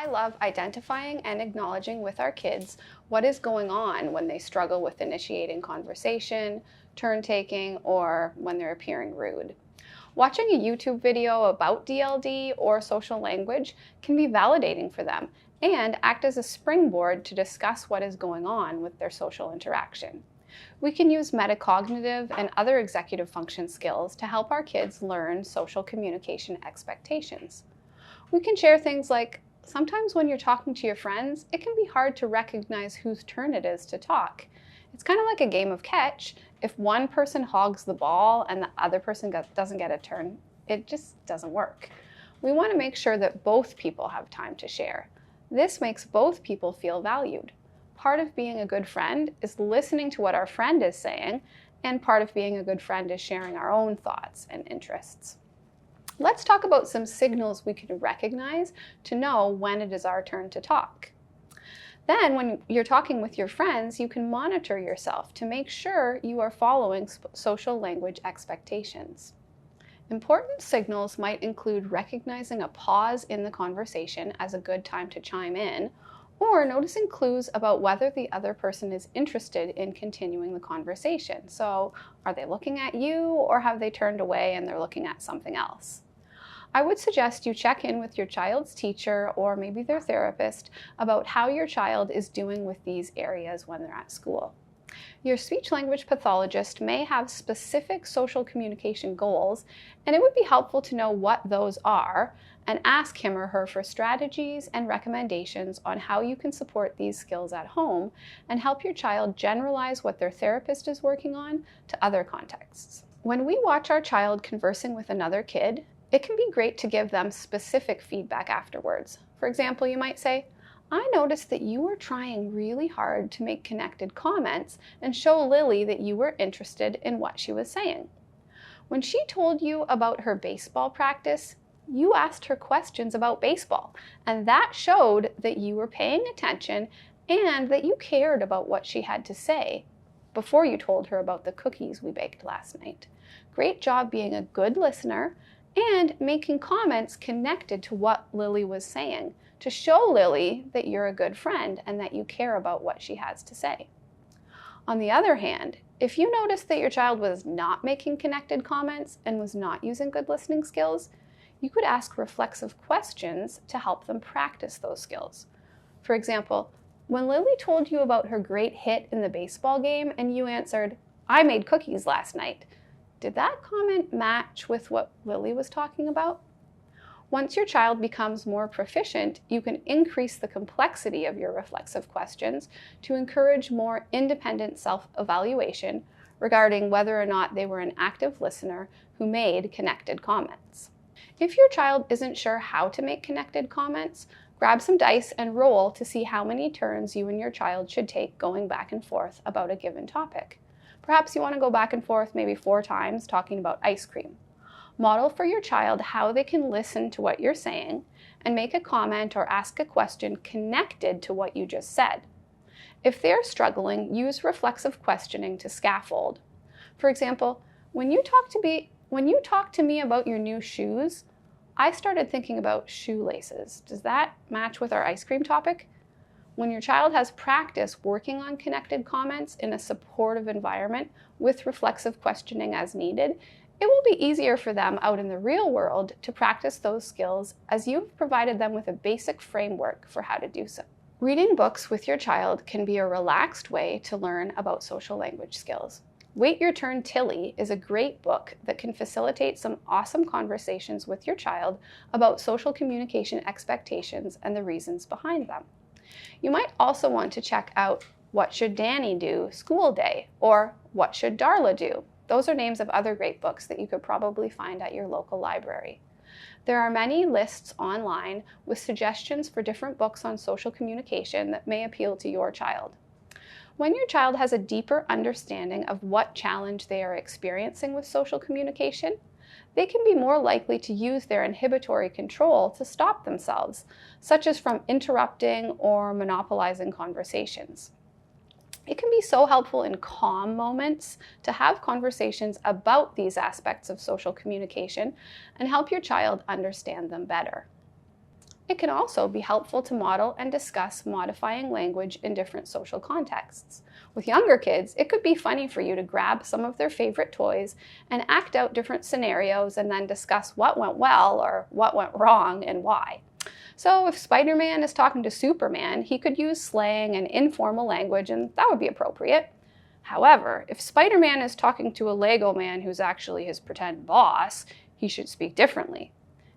I love identifying and acknowledging with our kids what is going on when they struggle with initiating conversation, turn taking, or when they're appearing rude. Watching a YouTube video about DLD or social language can be validating for them and act as a springboard to discuss what is going on with their social interaction. We can use metacognitive and other executive function skills to help our kids learn social communication expectations. We can share things like, sometimes when you're talking to your friends, it can be hard to recognize whose turn it is to talk. It's kind of like a game of catch. If one person hogs the ball and the other person doesn't get a turn, it just doesn't work. We want to make sure that both people have time to share. This makes both people feel valued. Part of being a good friend is listening to what our friend is saying, and part of being a good friend is sharing our own thoughts and interests. Let's talk about some signals we can recognize to know when it is our turn to talk. Then, when you're talking with your friends, you can monitor yourself to make sure you are following social language expectations. Important signals might include recognizing a pause in the conversation as a good time to chime in, or noticing clues about whether the other person is interested in continuing the conversation. So, are they looking at you, or have they turned away and they're looking at something else? I would suggest you check in with your child's teacher or maybe their therapist about how your child is doing with these areas when they're at school. Your speech-language pathologist may have specific social communication goals, and it would be helpful to know what those are and ask him or her for strategies and recommendations on how you can support these skills at home and help your child generalize what their therapist is working on to other contexts. When we watch our child conversing with another kid, it can be great to give them specific feedback afterwards. For example, you might say, "I noticed that you were trying really hard to make connected comments and show Lily that you were interested in what she was saying. When she told you about her baseball practice, you asked her questions about baseball, and that showed that you were paying attention and that you cared about what she had to say before you told her about the cookies we baked last night. Great job being a good listener and making comments connected to what Lily was saying to show Lily that you're a good friend and that you care about what she has to say." On the other hand, if you noticed that your child was not making connected comments and was not using good listening skills, you could ask reflexive questions to help them practice those skills. For example, when Lily told you about her great hit in the baseball game and you answered, "I made cookies last night," did that comment match with what Lily was talking about? Once your child becomes more proficient, you can increase the complexity of your reflexive questions to encourage more independent self-evaluation regarding whether or not they were an active listener who made connected comments. If your child isn't sure how to make connected comments, grab some dice and roll to see how many turns you and your child should take going back and forth about a given topic. Perhaps you want to go back and forth maybe 4 times talking about ice cream. Model for your child how they can listen to what you're saying and make a comment or ask a question connected to what you just said. If they're struggling, use reflexive questioning to scaffold. For example, when you talk to me about your new shoes, I started thinking about shoelaces. Does that match with our ice cream topic? When your child has practice working on connected comments in a supportive environment with reflexive questioning as needed, it will be easier for them out in the real world to practice those skills as you've provided them with a basic framework for how to do so. Reading books with your child can be a relaxed way to learn about social language skills. Wait Your Turn, Tilly is a great book that can facilitate some awesome conversations with your child about social communication expectations and the reasons behind them. You might also want to check out What Should Danny Do? School Day, or What Should Darla Do? Those are names of other great books that you could probably find at your local library. There are many lists online with suggestions for different books on social communication that may appeal to your child. When your child has a deeper understanding of what challenge they are experiencing with social communication, they can be more likely to use their inhibitory control to stop themselves, such as from interrupting or monopolizing conversations. It can be so helpful in calm moments to have conversations about these aspects of social communication and help your child understand them better. It can also be helpful to model and discuss modifying language in different social contexts. With younger kids, it could be funny for you to grab some of their favorite toys and act out different scenarios and then discuss what went well or what went wrong and why. So if Spider-Man is talking to Superman, he could use slang and informal language, and that would be appropriate. However, if Spider-Man is talking to a Lego man who's actually his pretend boss, he should speak differently.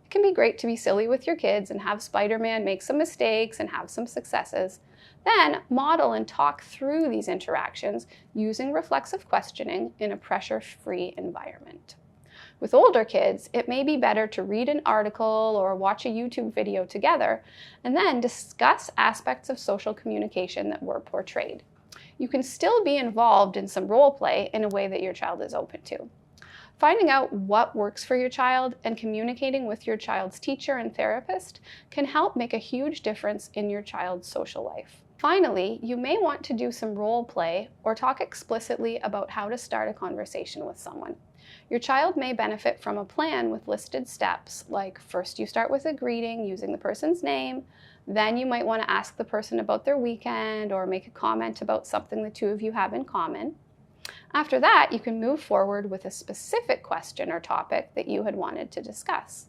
It can be great to be silly with your kids and have Spider-Man make some mistakes and have some successes. Then model and talk through these interactions using reflexive questioning in a pressure-free environment. With older kids, it may be better to read an article or watch a YouTube video together and then discuss aspects of social communication that were portrayed. You can still be involved in some role play in a way that your child is open to. Finding out what works for your child and communicating with your child's teacher and therapist can help make a huge difference in your child's social life. Finally, you may want to do some role play or talk explicitly about how to start a conversation with someone. Your child may benefit from a plan with listed steps, like first you start with a greeting using the person's name, then you might want to ask the person about their weekend or make a comment about something the two of you have in common. After that, you can move forward with a specific question or topic that you had wanted to discuss.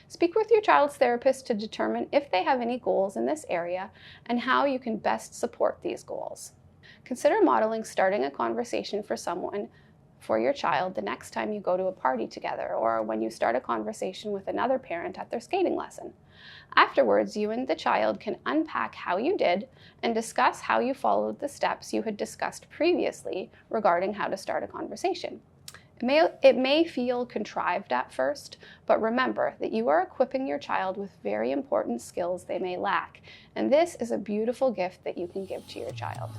Speak with your child's therapist to determine if they have any goals in this area and how you can best support these goals. Consider modeling starting a conversation for your child the next time you go to a party together or when you start a conversation with another parent at their skating lesson. Afterwards, you and the child can unpack how you did and discuss how you followed the steps you had discussed previously regarding how to start a conversation. It may feel contrived at first, but remember that you are equipping your child with very important skills they may lack, and this is a beautiful gift that you can give to your child.